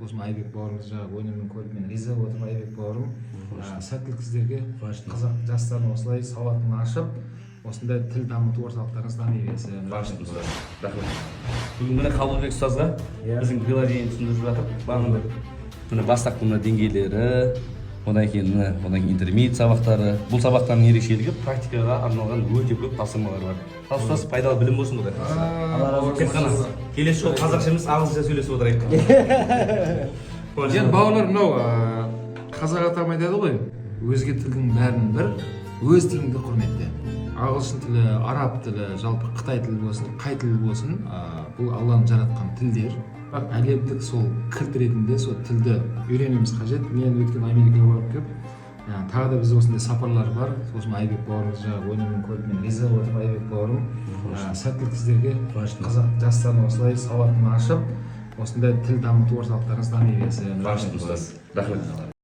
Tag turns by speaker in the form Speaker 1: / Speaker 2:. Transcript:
Speaker 1: сосын Айбек бауырымыз жаңағы өнімін көріп мен риза болып отырмын. Айбек бауырым сәттілік сіздерге, қазақ жастарының осылай сауатын ашып осындай тіл дамыту орталықтарыңыз дами берсін.
Speaker 2: Рахмет. Бүгін міне Қабылбек ұстазға біздің приложение түсіндіріп жатыр. Бағында міне бастапқы мына деңгейлері, одан кейін интермедиат сабақтары. Бұл сабақтардың ерекшелігі практикаға арналған өте көп тапсырмалар бар. Ал ұстаз пайдалы білім болсын бұда. Тек қана келесі жолы қазақша емес ағылшынша сөйлесіп отырайық.
Speaker 1: Енді бауырлар, мынау қазақ атам айтады ғой, өзге тілдің бәрін бір, өз тіліңді құрметте. Ағылшын тілі, араб тілі, жалпы Қытай тілі болсын, қай тіл болсын, бұл Алланың жаратқан тілдер. Бірақ әлемдік сол кірт ретінде сол тілді үйренуіміз қажет. Мен өткен Америкаға барып келіп, тағы да бізде осындай сапарлар бар. Сосын Айбек бауырымыз жаңағы өнімін көріп мен риза болып отырмын. Айбек бауырым, сәттілік сіздерге, қазақ жастарының осылай сауатын ашып, осындай тіл дамыту орталықтарыңыз дами берсін.
Speaker 2: Рахмет ұстаз. Рахмет.